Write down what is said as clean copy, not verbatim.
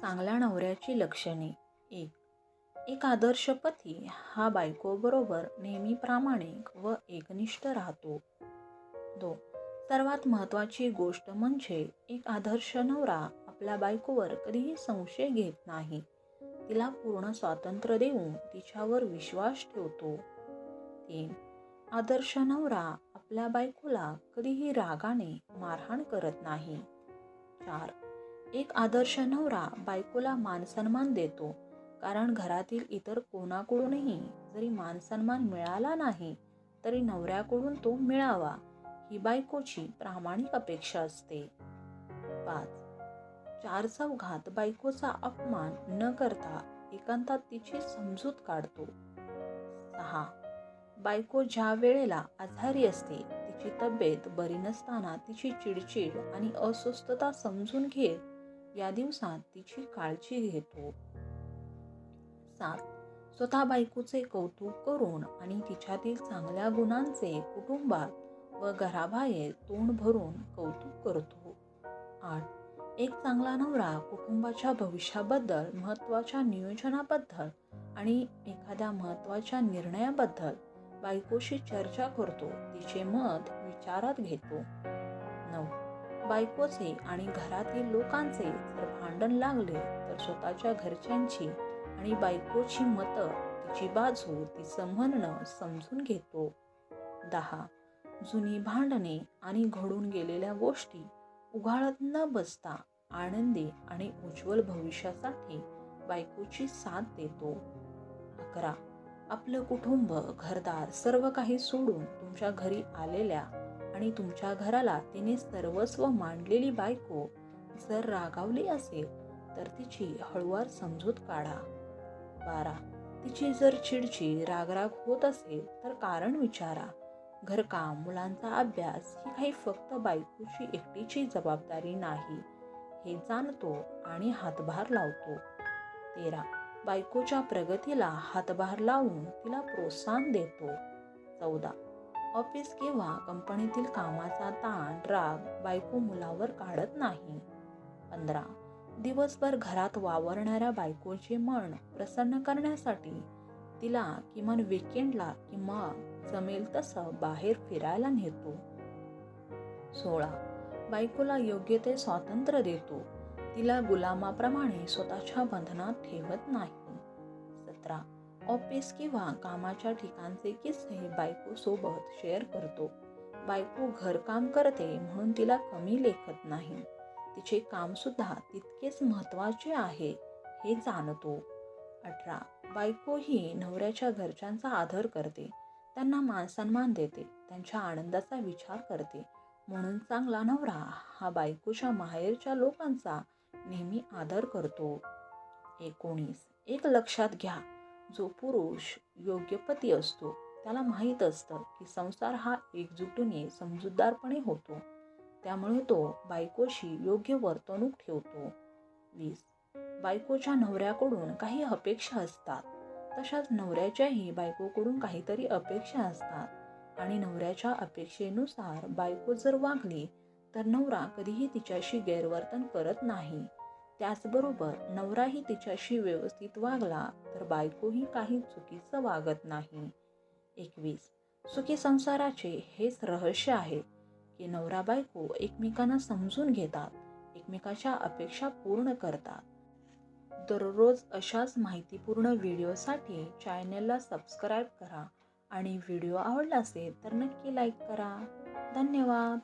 चांगल्या नवऱ्याची लक्षणे. एक आदर्श पती हा बायकोबरोबर नेहमी प्रामाणिक व एकनिष्ठ राहतो. 2. सर्वात महत्त्वाची गोष्ट म्हणजे एक आदर्श नवरा आपल्या बायकोवर कधीही संशय घेत नाही. तिला पूर्ण स्वातंत्र्य देऊन तिच्यावर विश्वास ठेवतो. 3. आदर्श नवरा आपल्या बायकोला कधीही रागाने मारहाण करत नाही. 4. एक आदर्श नवरा बायकोला मानसन्मान देतो, कारण घरातील इतर कोणाकडूनही जरी मानसन्मान मिळाला नाही तरी नवऱ्याकडून तो मिळावा ही बायकोची प्रामाणिक अपेक्षा असते. 5. चारचौघात बायकोचा अपमान न करता एकांतात तिची समजूत काढतो. 6. बायको ज्या वेळेला आजारी असते, तिची तब्येत बरी नसताना तिची चिडचिड आणि अस्वस्थता समजून घेत या दिवसात तिची काळजी घेतो. 7. स्वतः बायकोचे कौतुक करून आणि तिच्यातील चांगल्या गुणांचे कुटुंबात व घराबाहेर तोंड भरून कौतुक करतो. 8. एक चांगला नवरा कुटुंबाच्या भविष्याबद्दल, महत्त्वाच्या नियोजनाबद्दल आणि एखाद्या महत्त्वाच्या निर्णयाबद्दल बायकोशी चर्चा करतो, तिचे मत विचारात घेतो. 9. बायकोचे आणि घरातील लोकांचे जर भांडण लागले तर स्वतःच्या घरच्यांची आणि बायकोची मतं, तिची बाजू, तिचं म्हणणं समजून घेतो. 10. जुनी भांडणे आणि घडून गेलेल्या गोष्टी उघाडत न बसता आनंदी आणि उज्ज्वल भविष्यासाठी बायकोची साथ देतो. 11. आपलं कुटुंब, घरदार सर्व काही सोडून तुमच्या घरी आलेल्या आणि तुमच्या घराला तिने सर्वस्व मानलेली बायको जर रागावली असेल तर तिची हळूवार समजूत काढा. 12. तिची जर चिडचिड, रागराग होत असेल तर कारण विचारा. घरकाम, मुलांचा अभ्यास ही काही फक्त बायकोची एकटीची जबाबदारी नाही, हे जाणतो आणि हातभार लावतो. 13. बायकोच्या प्रगतीला हातभार लावून तिला प्रोत्साहन देतो. 14. ऑफिस किंवा कंपनीतील कामाचा ताण, राग बायको मुलावर काढत नाही. 15. दिवसभर घरात वावरणाऱ्या बायकोचे मन प्रसन्न करण्यासाठी तिला किमान वीकेंडला किंवा जमेल तसं बाहेर फिरायला नेतो. 16. बायकोला योग्य ते स्वातंत्र्य देतो, तिला गुलामाप्रमाणे स्वतःच्या बंधनात ठेवत नाही. 17. ऑफिस किंवा कामाच्या ठिकाणचे किस्से बायकोसोबत शेअर करतो. बायको घरकाम करते म्हणून तिला कमी लेखत नाही, तिचे कामसुद्धा तितकेच महत्त्वाचे आहे हे जाणतो. 18. बायको ही नवऱ्याच्या घरच्यांचा आदर करते, त्यांना मानसन्मान देते, त्यांच्या आनंदाचा विचार करते, म्हणून चांगला नवरा हा बायकोच्या माहेरच्या लोकांचा नेहमी आदर करतो. 19. एक लक्षात घ्या, जो पुरुष योग्य पती असतो त्याला माहीत असतं की संसार हा एकजुटीने, समजूतदारपणे होतो, त्यामुळे तो बायकोशी योग्य वर्तणूक ठेवतो. 20. बायकोच्या नवऱ्याकडून काही अपेक्षा असतात, तशाच नवऱ्याच्याही बायकोकडून काहीतरी अपेक्षा असतात आणि नवऱ्याच्या अपेक्षेनुसार बायको जर वागली तर नवरा कधीही तिच्याशी गैरवर्तन करत नाही. त्याचबरोबर नवराही तिच्याशी व्यवस्थित वागला तर बायकोही काही चुकीचं वागत नाही. 21. सुखी संसाराचे हेच रहस्य आहे की नवरा बायको एकमेकांना समजून घेतात, एकमेकाच्या अपेक्षा पूर्ण करतात. दररोज अशाच माहितीपूर्ण व्हिडिओसाठी चॅनलला सबस्क्राईब करा आणि व्हिडिओ आवडला असेल तर नक्की लाईक करा. धन्यवाद.